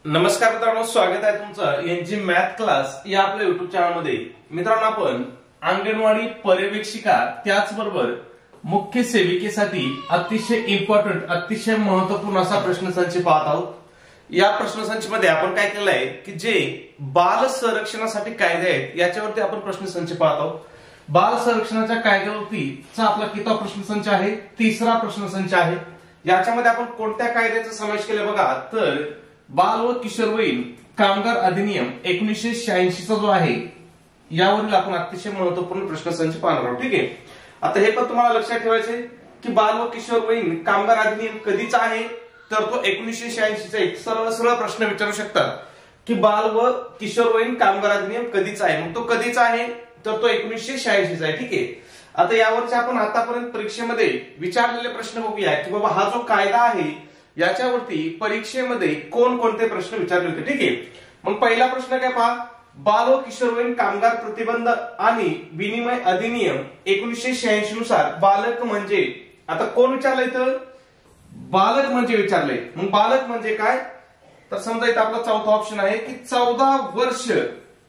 नमस्कार मित्रांनो, स्वागत आहे तुमचं एनजी मॅथ क्लास या आपल्या युट्यूब चॅनल मध्ये। मित्रांनो, आपण अंगणवाडी पर्यवेक्षिका त्याचबरोबर मुख्य सेविकेसाठी अतिशय इम्पॉर्टंट अतिशय महत्त्वपूर्ण असा प्रश्नसंच पाहत आहोत। या प्रश्नसंचमध्ये आपण काय केलं आहे की जे बाल संरक्षणासाठी कायदे आहेत याच्यावरती आपण प्रश्नसंच पाहत आहोत। बाल संरक्षणाच्या कायद्यावरतीचा आपला कितवा प्रश्नसंच आहे? तिसरा प्रश्नसंच आहे। याच्यामध्ये आपण कोणत्या कायद्याचा समावेश केला बघा तर बाल व किशोरवयीन कामगार अधिनियम 1986 चा जो आहे यावरील आपण अतिशय महत्त्वपूर्ण प्रश्नसंच पाहणार आहोत। ठीक आहे, आता हे पण तुम्हाला लक्षात ठेवायचे की बाल व किशोरवयीन कामगार अधिनियम कधीचा आहे तर तो 1986 चा एक सरळ प्रश्न विचारू शकतात की बाल व किशोरवयीन कामगार अधिनियम कधीचा आहे, मग तो कधीचा आहे तर तो 1986 चा आहे। ठीक आहे, आता यावरचे आपण आतापर्यंत परीक्षेमध्ये विचारलेले प्रश्न बघूया की बाबा हा जो कायदा आहे याच्यावरती परीक्षेमध्ये कोणकोणते प्रश्न विचारले होते। ठीक आहे, मग पहिला प्रश्न काय पहा, बाल व किशोरवयीन कामगार प्रतिबंध आणि विनिमय अधिनियम 1986 नुसार बालक म्हणजे, आता कोण विचारलंय तर बालक म्हणजे विचारलंय। मग बालक म्हणजे काय तर समजा इथं आपला चौथा ऑप्शन आहे की 14 वर्ष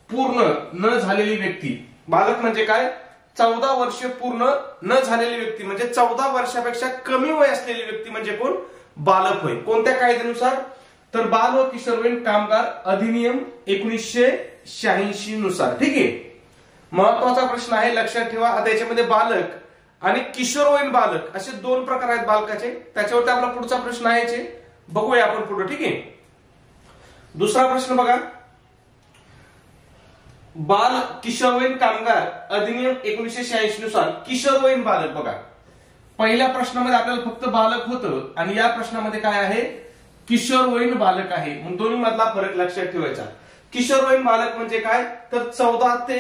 पूर्ण न झालेली व्यक्ती। बालक म्हणजे काय? 14 वर्ष पूर्ण न झालेली व्यक्ती म्हणजे 14 वर्षापेक्षा कमी वय असलेली व्यक्ती म्हणजे कोण? बालक होय। कोणत्या कायद्यानुसार तर बाल व किशोरवयीन कामगार अधिनियम 1986 नुसार। ठीक आहे, महत्वाचा प्रश्न आहे, लक्षात ठेवा। आता याच्यामध्ये बालक आणि किशोरवयीन बालक असे दोन प्रकार आहेत बालकाचे, त्याच्यावरती आपला पुढचा प्रश्न आहे, बघूया आपण पुढे। ठीक आहे, दुसरा प्रश्न बघा, बाल किशोरवयीन कामगार अधिनियम 1986 नुसार किशोरवयीन बालक बघा। पहिल्या प्रश्नामध्ये आपल्याला फक्त बालक होतं आणि या प्रश्नामध्ये काय आहे? किशोरवयीन बालक आहे। मग दोन्ही मधला फरक लक्षात ठेवायचा। किशोरवयीन बालक म्हणजे काय तर 14 ते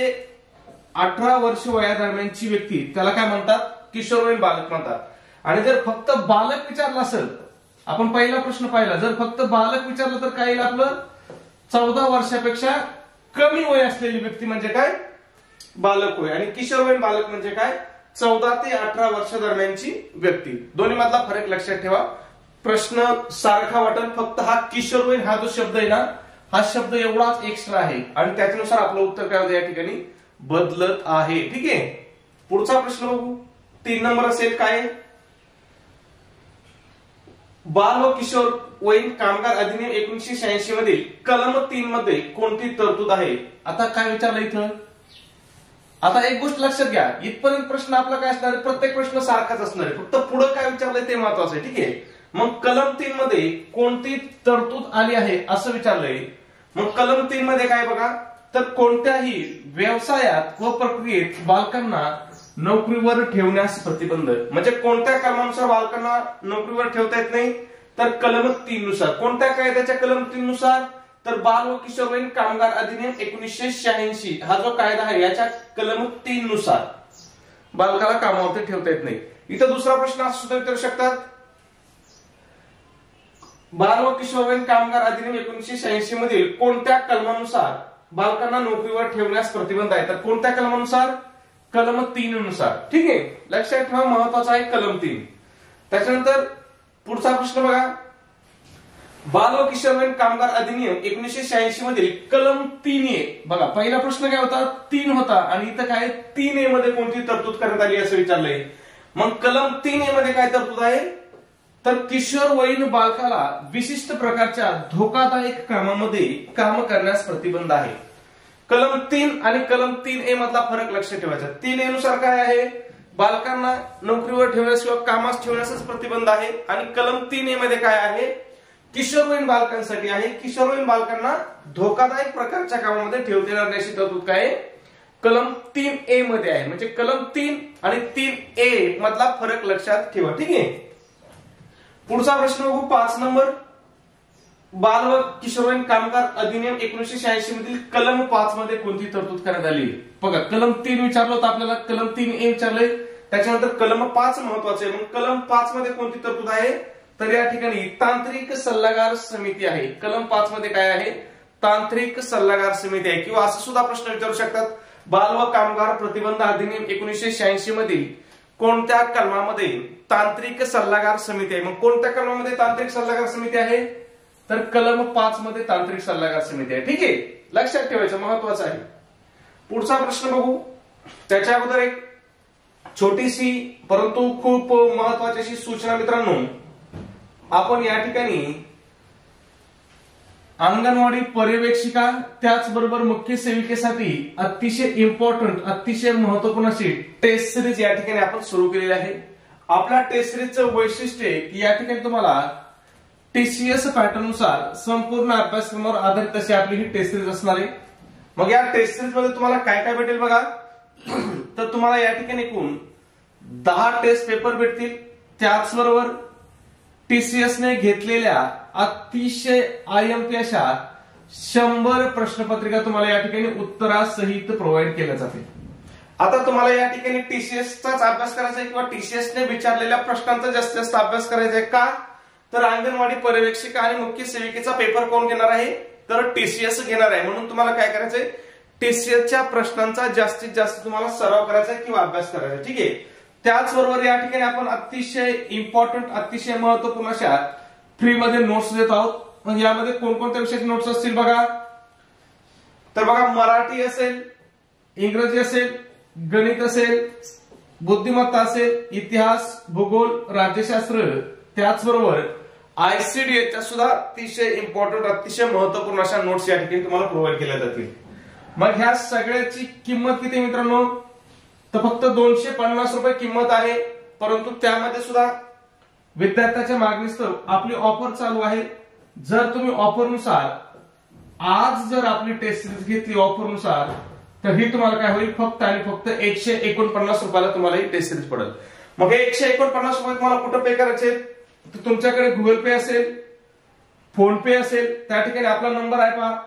18 वर्ष वयादरम्यानची व्यक्ती, त्याला काय म्हणतात? किशोरवयीन बालक म्हणतात। आणि जर फक्त बालक विचारलं असेल, आपण पहिला प्रश्न पाहिला, जर फक्त बालक विचारलं तर काय येईल आपलं? 14 वर्षापेक्षा कमी वय असलेली व्यक्ती म्हणजे काय? बालक होय। आणि किशोरवयीन बालक म्हणजे काय? 14 ते 18 वर्ष दरम्यानची व्यक्ती। दोन्ही मधला फरक लक्षात ठेवा। प्रश्न सारखा वाटेल, फक्त हा किशोरवयीन हा जो शब्द आहे ना, हा शब्द एवढाच एक्स्ट्रा आहे आणि त्याच्यानुसार आपलं उत्तर काय होतं या ठिकाणी बदलत आहे। ठीक आहे, पुढचा प्रश्न बघू, 3 नंबर असेल काय? बाल व किशोरवयीन कामगार अधिनियम 1986 मधील कलम 3 मध्ये कोणती तरतूद आहे? आता काय विचारलं इथं? आता एक गोष्ट लक्षात घ्या, इथपर्यंत प्रश्न आपला काय असणार आहे? प्रत्येक प्रश्न सारखाच असणार आहे, फक्त पुढे काय विचारलंय ते महत्वाचं आहे। ठीक आहे, मग कलम 3 मध्ये कोणती तरतूद आली आहे असं विचारलंय। मग कलम 3 मध्ये काय बघा तर कोणत्याही व्यवसायात व प्रक्रियेत बालकांना नोकरीवर ठेवण्यास प्रतिबंध, म्हणजे कोणत्या कलमानुसार बालकांना नोकरीवर ठेवता येत नाही तर कलम 3 नुसार। कोणत्या कायद्याच्या कलम 3 नुसार तर बाल व किशोरवयीन कामगार अधिनियम 1986 हा जो कायदा आहे याच्या कलम 3 नुसार बालकाला कामावरती ठेवता येत नाही। इथं दुसरा प्रश्न असं सुद्धा विचारू शकतात, बाल व किशोरवयीन कामगार अधिनियम 1986 मधील कोणत्या कलमानुसार बालकांना नोकरीवर ठेवण्यास प्रतिबंध आहे? तर कोणत्या कलमानुसार? कलम 3 नुसार। ठीक आहे, लक्षात ठेवा, महत्वाचा आहे कलम 3। त्याच्यानंतर पुढचा प्रश्न बघा, बाल व किशोरवयीन कामगार अधिनियम 1986 मधील कलम 3A बघा। पहिला प्रश्न काय होता? 3 होता आणि इथं काय 3A मध्ये कोणती तरतूद करण्यात आली असं विचारलंय। मग कलम 3A मध्ये काय तरतूद आहे तर किशोरवयीन बालकाला विशिष्ट प्रकारच्या धोकादायक कामामध्ये काम करण्यास प्रतिबंध आहे। कलम 3 आणि कलम 3A मधला फरक लक्षात ठेवायचा। 3A नुसार काय आहे? बालकांना नोकरीवर ठेवण्यास किंवा कामास ठेवण्यासच प्रतिबंध आहे आणि कलम 3A मध्ये काय आहे? किशोरवयीन बालकांसाठी आहे। किशोरवयीन बालकांना धोकादायक प्रकारच्या कामामध्ये ठेवता येणार नाही अशी तरतूद काय आहे? कलम 3A मध्ये आहे। म्हणजे कलम 3 आणि 3A मधला फरक लक्षात ठेवा। ठीक आहे, पुढचा प्रश्न बघू, 5 नंबर, बाल व किशोरवयीन कामगार अधिनियम 1986 मधील कलम 5 मध्ये कोणती तरतूद करण्यात आली? बघा, कलम 3 विचारलं होतं आपल्याला, कलम 3A विचारलंय, त्याच्यानंतर कलम 5 महत्वाचं आहे। मग कलम 5 मध्ये कोणती तरतूद आहे तर या ठिकाणी तांत्रिक सल्लागार समिती आहे। कलम 5 मध्ये काय आहे? तांत्रिक सल्लागार समिती आहे। किंवा असं सुद्धा प्रश्न विचारू शकतात, बाल व कामगार प्रतिबंध अधिनियम 1986 मधील कोणत्या कलमामध्ये तांत्रिक सल्लागार समिती आहे? मग कोणत्या कलमामध्ये तांत्रिक सल्लागार समिती आहे तर कलम 5 मध्ये तांत्रिक सल्लागार समिती आहे. ठीक आहे, लक्षात ठेवायचं, महत्वाचं आहे. पुढचा प्रश्न बघू. त्याच्या अगोदर एक छोटीशी परंतु खूप महत्वाची अशी सूचना मित्रांनो, आपण या ठिकाणी अंगणवाडी पर्यवेक्षिका त्याचबरोबर मुख्य सेविकेसाठी अतिशय इम्पॉर्टंट, अतिशय महत्वपूर्ण अशी टेस्ट सिरीज या ठिकाणी आपण सुरू केलेली आहे. आपल्या टेस्ट सिरीजचं वैशिष्ट्य आहे की या ठिकाणी तुम्हाला टीसीएस पॅटर्न नुसार संपूर्ण अभ्यासक्रमावर आधारित अशी आपली ही टेस्ट सिरीज असणार आहे. मग या टेस्ट सिरीज मध्ये तुम्हाला काय काय भेटेल बघा. तर तुम्हाला या ठिकाणी एकूण 10 टेस्ट पेपर भेटतील. त्याचबरोबर टीसीएस ने घेतलेल्या अतिशय आयएमपी अशा 100 प्रश्नपत्रिका तुम्हाला या ठिकाणी उत्तरासहित प्रोव्हाइड केल्या जातील. आता तुम्हाला या ठिकाणी टीसीएसचाच अभ्यास करायचा आहे किंवा टीसीएस ने विचारलेल्या प्रश्नांचा जास्तीत जास्त अभ्यास करायचा आहे का, तर अंगणवाडी पर्यवेक्षिका आणि मुख्य सेविकेचा पेपर कोण घेणार आहे, तर टीसीएस घेणार आहे. म्हणून तुम्हाला काय करायचंय, टीसीएसच्या प्रश्नांचा जास्तीत जास्त तुम्हाला सराव करायचा आहे किंवा अभ्यास करायचा आहे. ठीक आहे. त्याचबरोबर या ठिकाणी आपण अतिशय इम्पॉर्टंट, अतिशय महत्वपूर्ण अशा फ्री मध्ये नोट्स देत आहोत. मग यामध्ये कोणकोणत्या विषयाचे नोट्स असतील बघा. तर बघा, मराठी असेल, इंग्रजी असेल, गणित असेल, बुद्धिमत्ता असेल, इतिहास, भूगोल, राज्यशास्त्र, त्याचबरोबर आयसीडीएच्या सुद्धा अतिशय इम्पॉर्टंट, अतिशय महत्वपूर्ण अशा नोट्स या ठिकाणी तुम्हाला प्रोव्हाइड केल्या जातील. मग ह्या सगळ्याची किंमत किती मित्रांनो, तर फक्त 250 रुपये किंमत आहे. परंतु त्यामध्ये सुद्धा विद्यार्थ्याच्या मागणीस्तव आपली ऑफर चालू आहे. जर तुम्ही ऑफर नुसार आज जर आपली टेस्ट सिरीज घेतली ऑफर नुसार, तर ही तुम्हाला काय होईल, फक्त आणि फक्त 149 रुपयाला तुम्हाला ही टेस्ट सिरीज पडेल. मग हे 149 रुपये तुम्हाला कुठं पे करायचे, तर तुमच्याकडे गुगल पे असेल, फोन पे असेल, त्या ठिकाणी आपला नंबर आहे पहा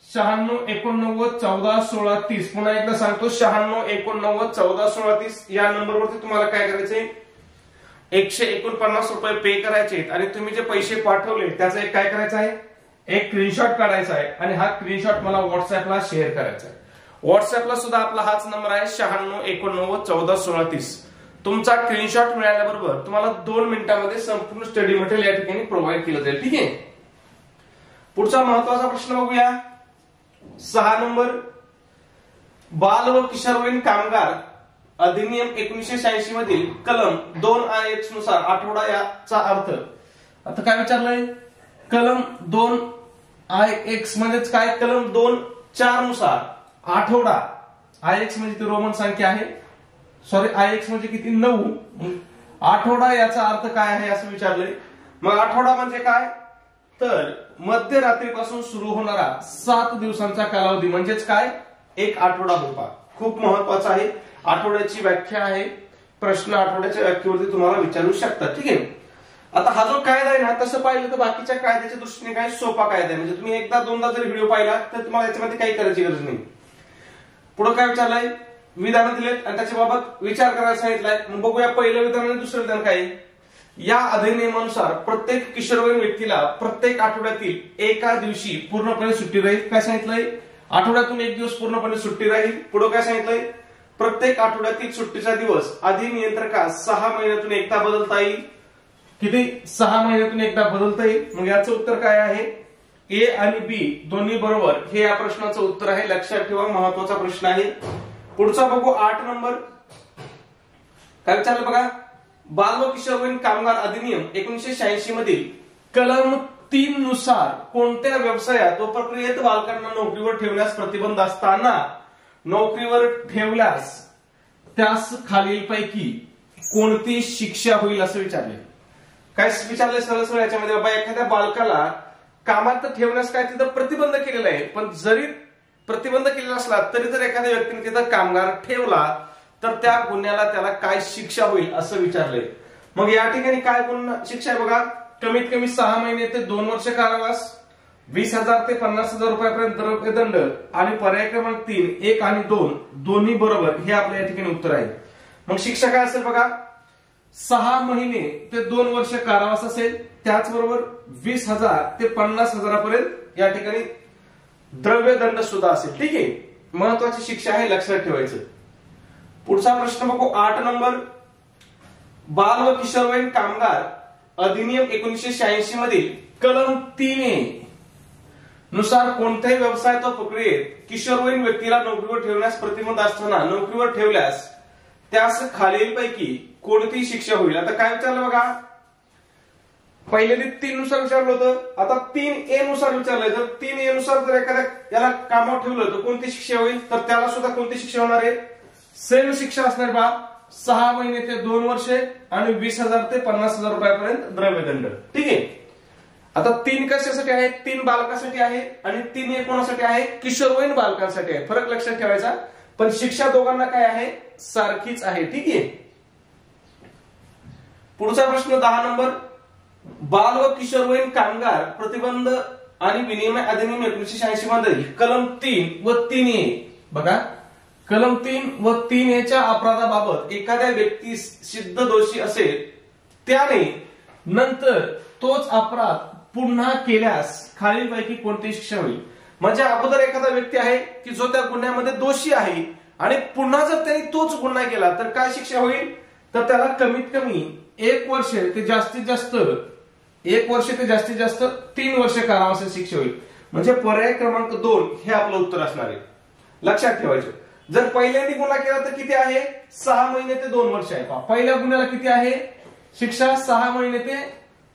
9689141630. पुन्हा एकदा सांगतो 9689141630. या नंबरवरती तुम्हाला काय करायचे, 149 रुपये पे करायचे आणि तुम्ही जे पैसे पाठवले त्याचा एक काय करायचं आहे, एक स्क्रीनशॉट काढायचा आहे आणि हा स्क्रीनशॉट मला व्हॉट्सअपला शेअर करायचा आहे. व्हॉट्सअपला सुद्धा आपला हाच नंबर आहे 9689141630. तुमचा स्क्रीनशॉट मिळाल्याबरोबर तुम्हाला 2 मिनिटांमध्ये संपूर्ण स्टडी मटेरियल या ठिकाणी प्रोव्हाइड केलं जाईल. ठीक आहे. पुढचा महत्वाचा प्रश्न बघूया. 6 नंबर, बाल व किशोरवयीन कामगार अधिनियम 1986 मधील कलम 2IX नुसार आठवडा याचा अर्थ. आता काय विचारलंय, कलम 2IX म्हणजेच काय, कलम 2(4) नुसार आठवडा, IX म्हणजे ती रोमन संख्या आहे, सॉरी IX म्हणजे किती, 9. आठवडा याचा अर्थ काय आहे असं विचारलंय. मग आठवडा म्हणजे काय, तर मध्यरात्रीपासून सुरू होणारा 7 दिवसांचा कालावधी म्हणजेच काय, एक आठवडा होता. खूप महत्वाचा आहे. आठवड्याची व्याख्या आहे, प्रश्न आठवड्याच्या व्याख्येवरती तुम्हाला विचारू शकतात. ठीक आहे. आता हा जो कायदा आहे ना, तसं पाहिलं तर बाकीच्या कायद्याच्या दृष्टीने काय सोपा कायदा आहे. म्हणजे तुम्ही एकदा दोनदा जर व्हिडिओ पाहिला तर तुम्हाला याच्यामध्ये काही करायची गरज नाही. पुढे काय विचारलंय, विधान दिलेत आणि त्याच्याबाबत विचार करायला सांगितलंय. मग बघूया पहिलं विधान आणि दुसरं विधान काय. या अधिनियमानुसार प्रत्येक किशोरवयीन व्यक्तीला प्रत्येक आठवड्यातील एका दिवशी पूर्णपणे सुट्टी राहील. काय सांगितलंय, आठवड्यातून एक दिवस पूर्णपणे सुट्टी राहील. पुढे काय सांगितलंय, प्रत्येक आठवड्यातील सुट्टीचा दिवस अधिनियंत्रकास 6 महिन्यातून एकदा बदलता येईल. किती, 6 महिन्यातून एकदा बदलता येईल. मग याचं उत्तर काय आहे, ए आणि बी दोन्ही बरोबर, हे या प्रश्नाचं उत्तर आहे. लक्षात ठेवा, महत्वाचा प्रश्न आहे. पुढचा बघू 8 नंबर. काय विचारलं बघा, बाल व किशोरवयीन कामगार अधिनियम 1986 मधील कलम 3 नुसार कोणत्या व्यवसायात व प्रक्रियेत बालकांना नोकरीवर ठेवण्यास प्रतिबंध असताना नोकरीवर ठेवल्यास त्यास खालीलपैकी कोणती शिक्षा होईल असं विचारले. काय विचारले सरळ सरळ याच्यामध्ये, बाबा एखाद्या बालकाला कामात ठेवण्यास काय तिथं प्रतिबंध केलेला आहे, पण जरी प्रतिबंध केलेला असला तरी जर एखाद्या व्यक्तीने तिथं कामगार ठेवला तर त्या गुन्ह्याला त्याला काय शिक्षा होईल असं विचारलंय. मग या ठिकाणी काय गुन्हा शिक्षा आहे बघा, कमीत कमी 6 महिने ते 2 वर्ष कारावास, 20,000 ते 50,000 रुपयापर्यंत द्रव्यदंड आणि पर्याय क्रमांक 3, 1 आणि 2 दोन्ही बरोबर, हे आपल्या या ठिकाणी उत्तर आहे. मग शिक्षा काय असेल बघा, 6 महिने ते 2 वर्ष कारावास असेल. त्याचबरोबर 20,000 ते 50,000 पर्यंत या ठिकाणी द्रव्यदंड सुद्धा असेल. ठीक आहे, महत्वाची शिक्षा आहे, लक्षात ठेवायचं. पुढचा प्रश्न बघू 8 नंबर. बाल व किशोरवयीन कामगार अधिनियम 1986 मधील कलम 3A नुसार कोणत्याही व्यवसायात व प्रक्रियेत किशोरवयीन व्यक्तीला नोकरीवर ठेवण्यास प्रतिबंध असताना नोकरीवर ठेवल्यास त्यास खालीलपैकी कोणती शिक्षा होईल? आता काय विचारलं बघा, पहिले 3 नुसार विचारलं होतं, आता 3A नुसार विचारलंय. जर 3A नुसार जर एखाद्या याला कामावर ठेवलं तर कोणती शिक्षा होईल? तर त्याला सुद्धा कोणती शिक्षा होणार आहे? सेम शिक्षा असणार बा, 6 महिने ते 2 वर्षे आणि 20,000 ते 50,000 रुपयापर्यंत द्रव्यदंड. ठीक आहे. आता 3 कशासाठी आहे? 3 बालकासाठी आहे आणि 3A कोणासाठी आहे? किशोरवयीन बालकांसाठी आहे. फरक लक्षात ठेवायचा, पण शिक्षा दोघांना काय आहे? सारखीच आहे. ठीक आहे. पुढचा प्रश्न 10 नंबर, बाल व किशोरवयीन कामगार प्रतिबंध आणि विनिमय अधिनियम 1986 मध्ये कलम 3 व 3A बघा, कलम 3 व 3A च्या अपराधाबाबत एखाद्या व्यक्ती सिद्ध दोषी असेल त्याने नंतर तोच अपराध पुन्हा केल्यास खालीलपैकी कोणती शिक्षा होईल? म्हणजे अगोदर एखादा व्यक्ती आहे की जो त्या गुन्ह्यामध्ये दोषी आहे आणि पुन्हा जर त्याने तोच गुन्हा केला तर काय शिक्षा होईल? तर त्याला कमीत कमी 1 वर्ष ते जास्तीत जास्त 3 वर्ष कारावासाची शिक्षा होईल. म्हणजे पर्याय क्रमांक 2 हे आपलं उत्तर असणार आहे. लक्षात ठेवायचं, जर पहिल्यांदा गुन्हा केला तर किती आहे? 6 महिने ते 2 वर्ष आहे. पहिल्या गुन्ह्याला किती आहे शिक्षा? 6 महिने ते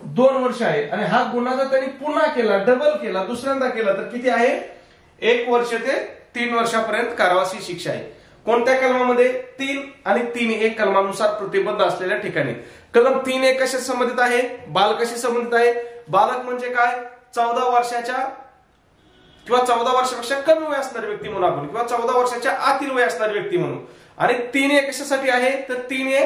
2 वर्ष आहे. आणि हा गुन्हा जर त्यांनी पुन्हा केला, डबल केला, दुसऱ्यांदा केला तर किती आहे? 1 वर्ष ते 3 वर्षापर्यंत कारावासी शिक्षा आहे. कोणत्या कलमामध्ये? 3 आणि 3A कलमानुसार प्रतिबंध असलेल्या ठिकाणी. कलम 3A कशा संबंधित आहे? बाल कशी संबंधित आहे? बालक म्हणजे काय? 14 वर्षाच्या किंवा 14 वर्षापेक्षा कमी वय असणारी व्यक्ती म्हणून आपण, किंवा 14 वर्षाच्या आतील वय असणारी व्यक्ती म्हणून. आणि 3A कशासाठी आहे? तर 3A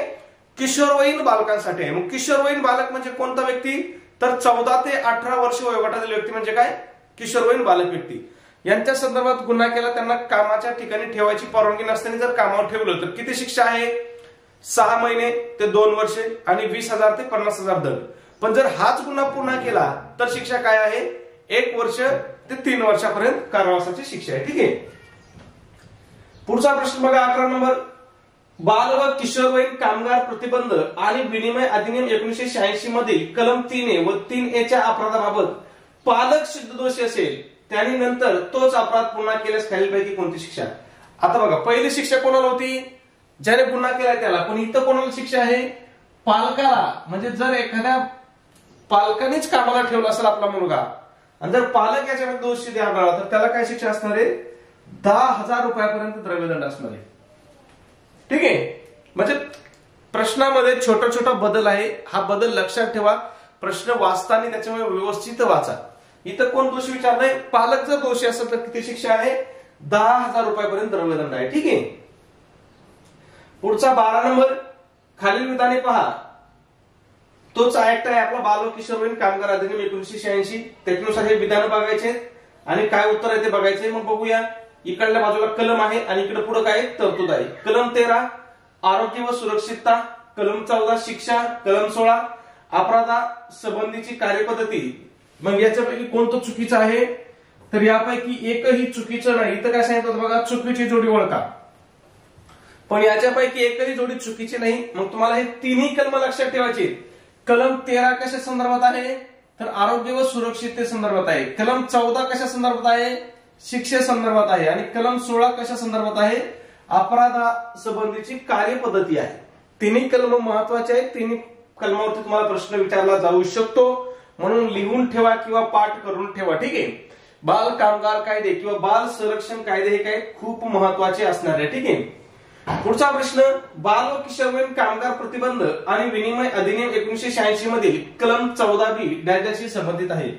किशोरवयीन बालकांसाठी आहे. मग किशोरवयीन बालक म्हणजे कोणता व्यक्ती? तर 14 ते 18 वर्ष वयोगटातील व्यक्ती म्हणजे काय? किशोरवयीन बालक व्यक्ती. यांच्या संदर्भात गुन्हा केला त्यांना कामाच्या ठिकाणी ठेवायची परवानगी नसताना जर कामावर ठेवलं तर किती शिक्षा आहे? 6 महिने ते 2 वर्षे आणि 20,000 ते 50,000 दंड. पण जर हाच गुन्हा पुन्हा केला तर शिक्षा काय आहे? 1 वर्ष ते 3 वर्षापर्यंत कारावासाची शिक्षा आहे. ठीक आहे. पुढचा प्रश्न बघा 11 नंबर, बाल व किशोरवयीन कामगार प्रतिबंध आणि विनिमय अधिनियम 1986 मधील कलम 3A व 3A च्या अपराधाबाबत पालक सिद्ध दोषी असेल त्याने नंतर तोच अपराध पुन्हा केल्यास खालीलपैकी कोणती शिक्षा? आता बघा, पहिली शिक्षा कोणाला होती? ज्याने गुन्हा केला त्याला. पण इथं कोणाला शिक्षा आहे? पालकाला. म्हणजे जर एखाद्या पालकानेच कामाला ठेवला असेल आपला मुलगा आणि जर पालक याच्यामध्ये दोषी आढळला तर त्याला काय शिक्षा असणार आहे? 10,000 रुपयापर्यंत द्रव्यदंड असणार आहे. ठीक आहे. म्हणजे प्रश्नामध्ये छोटा छोटा बदल आहे. हा बदल लक्षात ठेवा. प्रश्न वाचताना त्याच्यामुळे व्यवस्थित वाचा. इथं कोण दोषी विचारलाय? पालक जर दोषी असेल तर किती शिक्षा आहे? 10,000 रुपयापर्यंत द्रव्यदंड आहे. ठीक आहे. पुढचा 12 नंबर, खालील विधाने पहा. तोच ऍक्ट आहे आपला बाल व किशोरवयीन कामगार अधिनियम 1986. त्याच्यानुसार हे विधान बघायचे आणि काय उत्तर आहे ते बघायचे. मग बघूया. इकडल्या बाजूला कलम आहे आणि इकडे पुढे काय तरतूद आहे. कलम 13 आरोग्य व सुरक्षितता, कलम 14 शिक्षा, कलम 16 अपराधा संबंधीची कार्यपद्धती. मग याच्यापैकी कोणतं चुकीचं आहे? तर यापैकी एकही चुकीचं नाही. इथं काय सांगितलं बघा, चुकीची जोडी ओळखा. पण याच्यापैकी एकही जोडी चुकीची नाही. मग तुम्हाला हे तिन्ही कलम लक्षात ठेवायचे. कलम 13 कशा संदर्भात आहे? तर आरोग्य व सुरक्षितते संदर्भात आहे. कलम 14 कशा संदर्भात आहे? शिक्षे संदर्भात आहे. आणि कलम 16 कशा संदर्भात आहे? अपराधा संबंधीची कार्यपद्धती आहे. तिन्ही कलम महत्वाचे आहेत. तिन्ही कलमावरती तुम्हाला प्रश्न विचारला जाऊ शकतो, म्हणून लिहून ठेवा किंवा पाठ करून ठेवा. ठीक आहे. बाल कामगार कायदे किंवा बाल संरक्षण कायदे हे काय खूप महत्वाचे असणार आहे. ठीक आहे. पुढचा प्रश्न, बाल व किशोरवयीन कामगार प्रतिबंध आणि विनिमय अधिनियम 1986 मधील कलम 14B डॅशशी संबंधित आहे.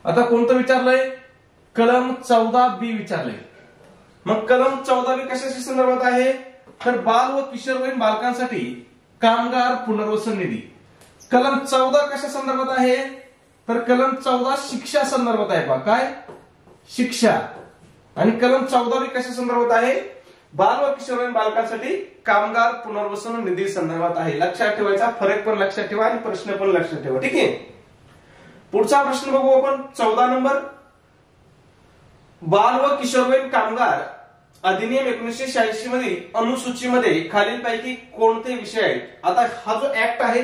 आता कोणतं विचारलंय? कलम 14B विचारलंय. मग कलम 14B कशाशी संदर्भात आहे? तर बाल व किशोरवयीन बालकांसाठी कामगार पुनर्वसन निधी. कलम 14 कशा संदर्भात आहे? तर कलम 14 शिक्षा संदर्भात आहे. पहा काय? शिक्षा. आणि कलम 14B कशा संदर्भात आहे? बाल व किशोरवयीन बालकांसाठी कामगार पुनर्वसन निधी संदर्भात आहे. लक्षात ठेवायचा. फरक पण लक्षात ठेवा आणि प्रश्न पण लक्षात ठेवा. ठीक आहे. पुढचा प्रश्न बघू आपण 14 नंबर, बाल व किशोरवयीन कामगार अधिनियम 1986 मधील अनुसूचीमध्ये खालीलपैकी कोणते विषय आहेत? आता हा जो ऍक्ट आहे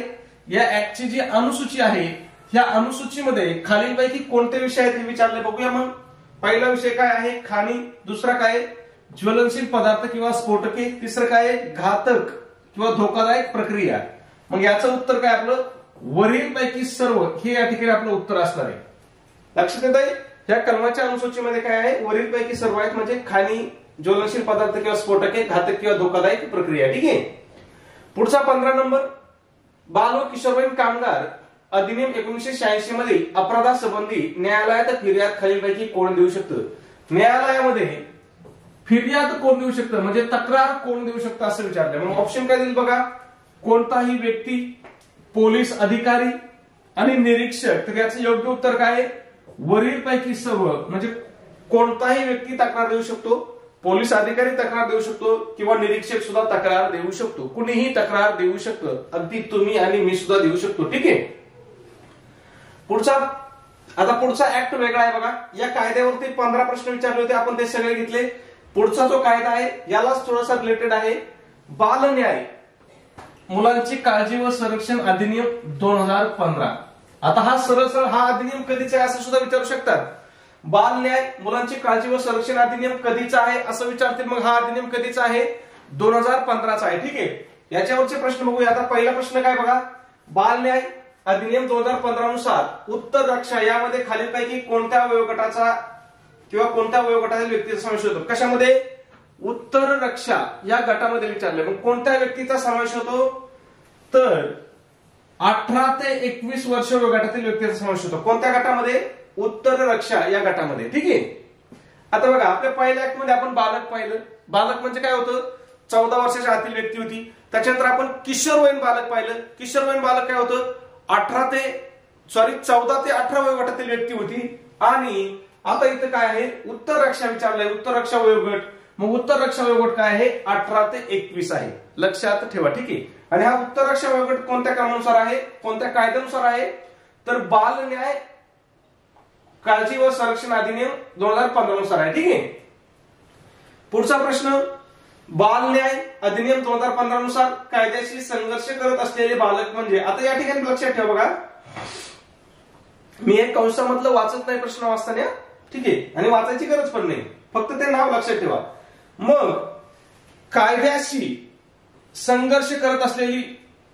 या ऍक्टची जी अनुसूची आहे या अनुसूचीमध्ये खालीलपैकी कोणते विषय आहेत हे विचारले, बघूया मग. पहिला विषय काय आहे, खाणी. दुसरा काय, ज्वलनशील पदार्थ किंवा स्फोटके. तिसरं काय, घातक किंवा धोकादायक प्रक्रिया. मग याचं उत्तर काय आपलं, वरीलपैकी सर्व हे या ठिकाणी आपलं उत्तर असणार आहे. लक्षात येत आहे, या कलमाच्या अनुसूचीमध्ये काय आहे, वरीलपैकी सर्व आहेत, म्हणजे खाणी, ज्वलनशील पदार्थ किंवा स्फोटके, घातक किंवा धोकादायक प्रक्रिया. ठीक आहे. पुढचा 15 नंबर, बाल व किशोरवयीन कामगार अधिनियम 1986 मध्ये अपराधासंबंधी न्यायालयात फिर्याद खालीलपैकी कोण देऊ शकतं. न्यायालयामध्ये फिर्याद कोण देऊ शकतं, म्हणजे तक्रार कोण देऊ शकतं असं विचारलं. मग ऑप्शन काय देईल बघा, कोणताही व्यक्ती, पोलीस अधिकारी आणि निरीक्षक. तर याचं योग्य उत्तर काय आहे, वरीलपैकी सर्व, म्हणजे कोणताही व्यक्ती तक्रार देऊ शकतो, पोलीस अधिकारी तक्रार देऊ शकतो किंवा निरीक्षक सुद्धा तक्रार देऊ शकतो. कुणीही तक्रार देऊ शकतं, अगदी तुम्ही आणि मी सुद्धा देऊ शकतो. ठीक आहे. पुढचा ऍक्ट वेगळा आहे बघा. या कायद्यावरती 15 प्रश्न विचारले होते, आपण ते सगळे घेतले. पुढचा जो कायदा आहे यालाच थोडासा रिलेटेड आहे, बाल न्याय मुलांची काळजी व संरक्षण अधिनियम 2015. आता हा सरळ हा अधिनियम कधीचा आहे असं सुद्धा विचारू शकतात. बाल न्याय मुलांची काळजी व संरक्षण अधिनियम कधीचा आहे असं विचारतील. मग हा अधिनियम कधीचा आहे, 2015चा आहे. ठीक आहे. याच्यावरचे प्रश्न बघूया. आता पहिला प्रश्न काय बघा, बाल न्याय अधिनियम 2015 नुसार उत्तर रक्षा यामध्ये खालीलपैकी कोणत्या वयोगटाचा किंवा कोणत्या वयोगटातील व्यक्तीचा समावेश होतो. कशामध्ये, उत्तर रक्षा या गटामध्ये विचारले. मग कोणत्या व्यक्तीचा समावेश होतो, तर 18 ते 21 वर्ष वयोगटातील व्यक्तीचा समावेश होतो. कोणत्या गटामध्ये, उत्तर रक्षा या गटामध्ये. ठीक आहे. आता बघा, आपल्या पहिल्या ऍक्ट मध्ये आपण बालक पाहिलं. बालक म्हणजे काय होतं, 14 वर्षाच्या आतील व्यक्ती होती. त्याच्यानंतर आपण किशोरवयीन बालक पाहिलं. किशोरवयीन बालक काय होतं, 14 ते 18 वयोगटातील व्यक्ती होती. आणि आता इथं काय आहे, उत्तर रक्षा विचारलंय, उत्तर रक्षा वयोगट. मग उत्तर रक्षा वयोगट काय आहे, 18 ते 21 आहे. लक्षात ठेवा. ठीक आहे. आणि हा उत्तर रक्षा वयोगट कोणत्या कामानुसार आहे, कोणत्या कायद्यानुसार आहे, तर बाल न्याय काळजी व संरक्षण अधिनियम 2015 नुसार आहे. ठीक आहे. पुढचा प्रश्न, बाल न्याय अधिनियम 2015 नुसार कायद्याशी संघर्ष करत असलेले बालक म्हणजे. आता या ठिकाणी लक्षात ठेवा बघा, मी एक कंसामधलं वाचत नाही प्रश्न वाचताना. ठीक आहे. आणि वाचायची गरज पण नाही, फक्त ते नाव लक्षात ठेवा. मग कायद्याशी संघर्ष करत असलेली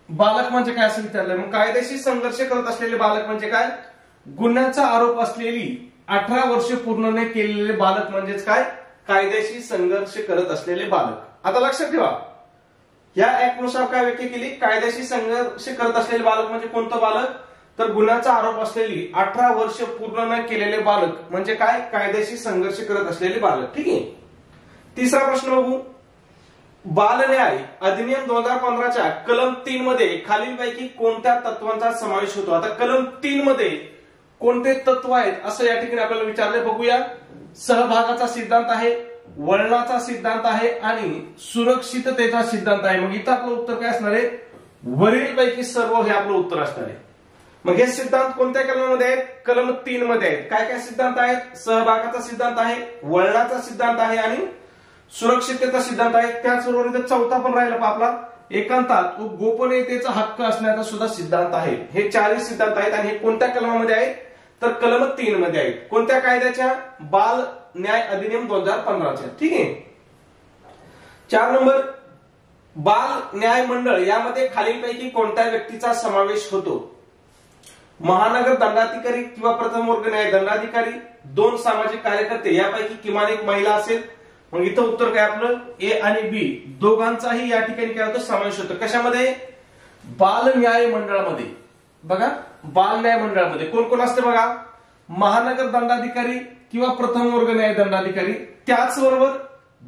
बालक म्हणजे काय असं विचारलंय. मग कायद्याशी संघर्ष करत असलेले बालक म्हणजे काय, गुन्ह्याचा आरोप असलेली 18 वर्ष पूर्ण न केलेले बालक म्हणजेच काय, कायद्याशी संघर्ष करत असलेले बालक. आता लक्षात ठेवा, या ऍक्ट नुसार काय व्याख्या केली, कायद्याशी संघर्ष करत असलेले बालक म्हणजे कोणतं बालक, तर गुन्ह्याचा आरोप असलेली 18 वर्ष पूर्ण न केलेले बालक म्हणजे काय, कायद्याशी संघर्ष करत असलेले बालक. ठीक आहे. तिसरा प्रश्न बघू, बाल न्याय अधिनियम 2015च्या कलम 3 मध्ये खालीलपैकी कोणत्या तत्वांचा समावेश होतो. आता कलम 3 मध्ये कोणते तत्व आहेत असं या ठिकाणी आपल्याला विचारले. बघूया. सहभागाचा सिद्धांत आहे, वळणाचा सिद्धांत आहे आणि सुरक्षिततेचा सिद्धांत आहे. मग इथं आपलं उत्तर काय असणार आहे, वरीलपैकी सर्व हे आपलं उत्तर असणार आहे. मग हे सिद्धांत कोणत्या कलमामध्ये आहेत, कलम 3 मध्ये आहेत. काय काय सिद्धांत आहेत, सहभागाचा सिद्धांत आहे, वळणाचा सिद्धांत आहे आणि सुरक्षिततेचा सिद्धांत आहे. त्याचबरोबर इथे चौथा पण राहिला आपला, एकांतात व गोपनीयतेचा हक्क असण्याचा सुद्धा सिद्धांत आहे. हे 4 सिद्धांत आहेत आणि हे कोणत्या कलमामध्ये आहेत, तर कलम 3 मध्ये आहेत. कोणत्या कायद्याच्या, बाल न्याय अधिनियम 2015च्या. ठीक आहे. 4 नंबर, बाल न्याय मंडळ यामध्ये खालीलपैकी कोणत्या व्यक्तीचा समावेश होतो. महानगर दंडाधिकारी किंवा प्रथम वर्ग न्याय दंडाधिकारी, 2 सामाजिक कार्यकर्ते यापैकी किमान एक महिला असेल. मग इथं उत्तर काय आपलं, ए आणि बी दोघांचाही या ठिकाणी काय होतं, समावेश होतो. कशामध्ये, बाल न्याय मंडळामध्ये. बघा, बाल न्याय मंडळामध्ये कोण कोण असते बघा, महानगर दंडाधिकारी किंवा प्रथम वर्ग न्याय दंडाधिकारी, त्याचबरोबर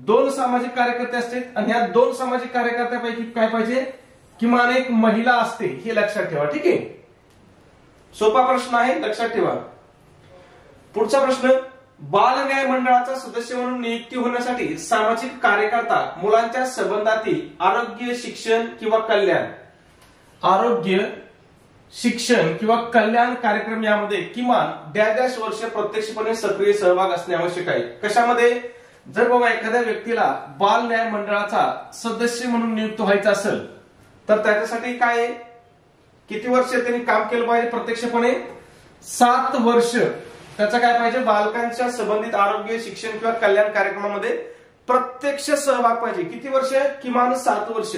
2 सामाजिक कार्यकर्ते असते आणि या 2 सामाजिक कार्यकर्त्यापैकी काय पाहिजे, किमान एक महिला असते. हे लक्षात ठेवा. ठीक आहे. सोपा प्रश्न आहे, लक्षात ठेवा. पुढचा प्रश्न, बाल न्याय मंडळाचा सदस्य म्हणून नियुक्ती होण्यासाठी सामाजिक कार्यकर्ता मुलांच्या संबंधातील आरोग्य, शिक्षण किंवा कल्याण, आरोग्य, शिक्षण किंवा कल्याण कार्यक्रम यामध्ये किमान डॅश वर्ष प्रत्यक्षपणे सक्रिय सहभाग असणे आवश्यक आहे. कशामध्ये, जर बाबा एखाद्या व्यक्तीला बाल न्याय मंडळाचा सदस्य म्हणून नियुक्त व्हायचं असेल तर त्याच्यासाठी काय, किती वर्ष त्यांनी काम केलं पाहिजे प्रत्यक्षपणे, 7 वर्ष त्याचा काय पाहिजे, बालकांच्या संबंधित आरोग्य शिक्षण किंवा कल्याण कार्यक्रमामध्ये प्रत्यक्ष सहभाग पाहिजे. किती वर्ष, किमान 7 वर्ष.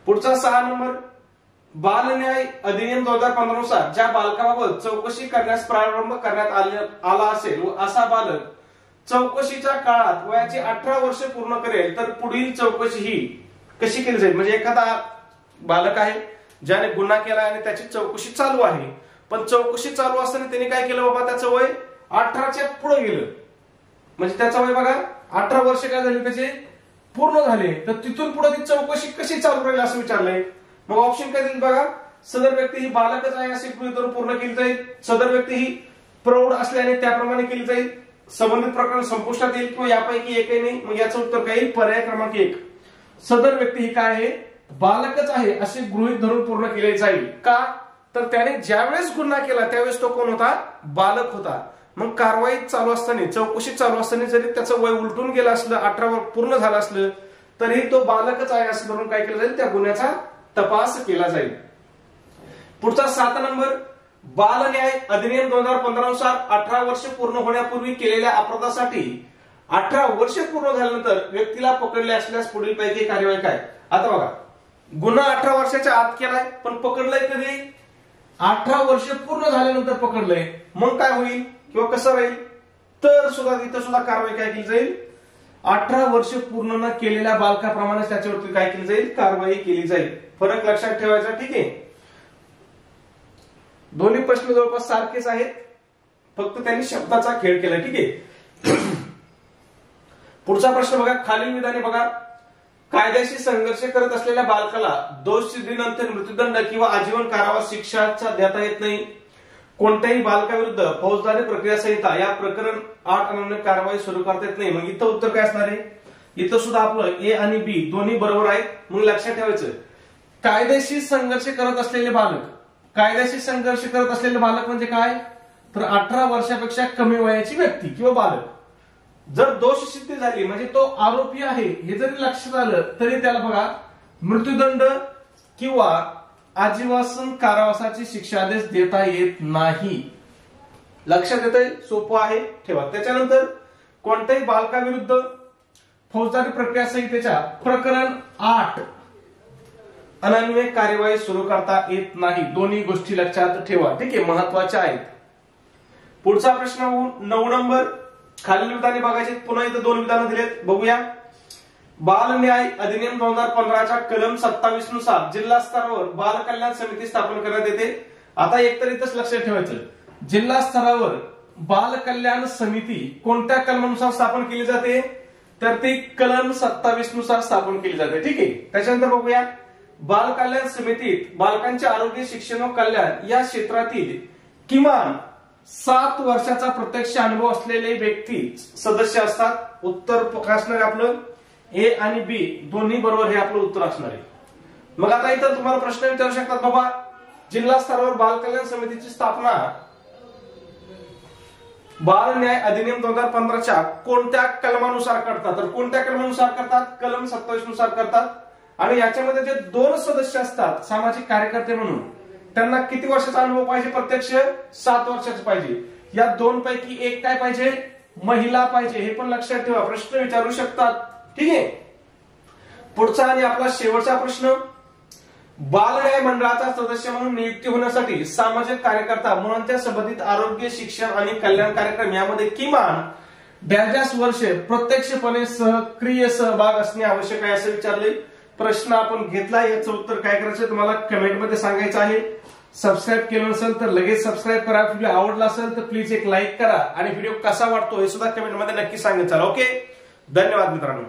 पुढचा 6 नंबर, बाल न्याय अधिनियम 2015 नुसार ज्या बालकाबाबत चौकशी करण्यास प्रारंभ करण्यात आला असेल व असा बालक चौकशीच्या काळात वयाची 18 वर्ष पूर्ण करेल तर पुढील चौकशी ही कशी केली जाईल. म्हणजे एखादा बालक आहे ज्याने गुन्हा केला आणि त्याची चौकशी चालू आहे, पण चौकशी चालू असताना त्याने काय केलं बाबा, त्याचं वय 18च्या पुढे गेलं. म्हणजे त्याचं वय बघा 18 वर्ष काय झाली त्याचे पूर्ण झाले, तर तिथून पुढे ती चौकशी कशी चालू राहील असं विचारलंय. मग ऑप्शन काय दिले बघा, सदर व्यक्ती ही बालकच आहे असे गृहीत धरून पूर्ण केली जाईल, सदर व्यक्ती ही प्रौढ असल्याने त्याप्रमाणे केली जाईल, संबंधित प्रकरण संपुष्टात येईल किंवा यापैकी एकही नाही. मग याचं उत्तर काय येईल, पर्याय क्रमांक 1, सदर व्यक्ती ही काय आहे, बालकच आहे असे गृहीत धरून पूर्ण केले जाईल. का, तर त्याने ज्यावेळेस गुन्हा केला त्यावेळेस तो कोण होता, बालक होता. मग कारवाई चालू असताना, चौकशी चालू असताना जरी त्याचं वय उलटून गेलं असलं, 18 पूर्ण झालं असलं, तरी तो बालकच आहे असं धरून काय केलं जाईल, त्या गुन्ह्याचा तपास केला जाईल. पुढचा 7 नंबर, बाल न्याय अधिनियम 2015 नुसार 18 वर्ष पूर्ण होण्यापूर्वी केलेल्या अपराधासाठी 18 वर्ष पूर्ण झाल्यानंतर व्यक्तीला पकडले असल्यास पुढील पैकी कार्यवाही काय. आता बघा, गुन्हा 18 वर्षाच्या आत केलाय पण पकडलंय कधी, 18 वर्ष पूर्ण झाल्यानंतर पकडलंय. मग काय होईल किंवा कसं राहील, तर सुद्धा इथं सुद्धा कारवाई काय केली जाईल, 18 वर्ष पूर्ण न केलेल्या बालकाप्रमाणे त्याच्यावरती काय केली जाईल, कारवाई केली जाईल. फरक लक्षात ठेवायचा, ठीक आहे. दोन्ही प्रश्न जवळपास सारखेच आहेत, फक्त त्यांनी शब्दाचा खेळ केला, ठीक आहे. पुढचा प्रश्न बघा, खालील विधाने बघा, कायद्याशी संघर्ष करत असलेल्या बालकाला दोष सिद्धीनंतर मृत्यूदंड किंवा आजीवन कारावास शिक्षाचा देता येत नाही. कोणत्याही बालकाविरुद्ध फौजदारी प्रक्रिया संहिता या प्रकरण 8 अन्वये कारवाई सुरू करता येत नाही. मग इथं उत्तर काय असणार आहे, इथं सुद्धा आपलं ए आणि बी दोन्ही बरोबर आहेत. मग लक्षात ठेवायचं, कायद्याशी संघर्ष करत असलेले बालक, कायद्याशी संघर्ष करत असलेले बालक म्हणजे काय, तर 18 वर्षापेक्षा कमी वयाची व्यक्ती किंवा बालक. जर दोष सिद्धी झाली म्हणजे तो आरोपी आहे हे जरी लक्षात आलं तरी त्याला बघा मृत्यूदंड किंवा आजीवन कारावासाची शिक्षादेश देता येत नाही. लक्षात येतंय, सोपं आहे, ठेवा. त्याच्यानंतर कोणत्याही बालकाविरुद्ध फौजदारी प्रक्रिया संहितेच्या प्रकरण 8 अन्वये कार्यवाही सुरू करता येत नाही. दोन्ही गोष्टी लक्षात ठेवा, ठीक आहे, महत्वाच्या आहेत. पुढचा प्रश्न 9 नंबर, खालील विधाने बघायचे. पुन्हा इथं 2 विधानं दिलेत, बघूया. बाल न्याय अधिनियम 2015च्या कलम 27 नुसार जिल्हा स्तरावर बाल कल्याण समिती स्थापन करण्यात येते. आता एकतर इथंच लक्षात ठेवायचं, जिल्हा स्तरावर बाल कल्याण समिती कोणत्या कलमानुसार स्थापन केली जाते, तर ती कलम 27 नुसार स्थापन केली जाते, ठीक आहे. त्याच्यानंतर बघूया, बाल कल्याण समितीत बालकांचे आरोग्य शिक्षण व कल्याण या क्षेत्रातील किमान 7 वर्षाचा प्रत्यक्ष अनुभव असलेले व्यक्ती सदस्य असतात. उत्तर काय असणार आहे आपलं, ए आणि बी दोन्ही बरोबर हे आपलं उत्तर असणार आहे. मग आता इथं तुम्हाला प्रश्न विचारू शकतात, बाबा जिल्हा स्तरावर बाल कल्याण समितीची स्थापना बाल न्याय अधिनियम 2015च्या कोणत्या कलमानुसार करतात, तर कोणत्या कलमानुसार करतात, कलम 27 नुसार करतात. आणि याच्यामध्ये जे 2 सदस्य असतात सामाजिक कार्यकर्ते म्हणून, त्यांना किती वर्षाचा अनुभव पाहिजे, प्रत्यक्ष 7 वर्षाचा पाहिजे. या 2 पैकी एक काय पाहिजे, महिला पाहिजे. हे पण लक्षात ठेवा, प्रश्न विचारू शकतात, ठीक आहे. पुढचा आणि आपला शेवटचा प्रश्न, बाल न्याय मंडळाचा सदस्य म्हणून नियुक्ती होण्यासाठी सामाजिक कार्यकर्ता म्हणून त्या संबंधित आरोग्य शिक्षण आणि कल्याण कार्यक्रम यामध्ये किमान 50 वर्ष प्रत्यक्षपणे सक्रिय सहभाग असणे आवश्यक आहे असं विचारले. प्रश्न आपण घेतला, याचं उत्तर काय करायचं तुम्हाला कमेंटमध्ये सांगायचं आहे. सबस्क्राईब केलं नसेल तर लगेच सबस्क्राईब करा. व्हिडिओ आवडला असेल तर प्लीज एक लाईक करा आणि व्हिडिओ कसा वाटतो हे सुद्धा कमेंटमध्ये नक्की सांगत चला. ओके, धन्यवाद मित्रांनो.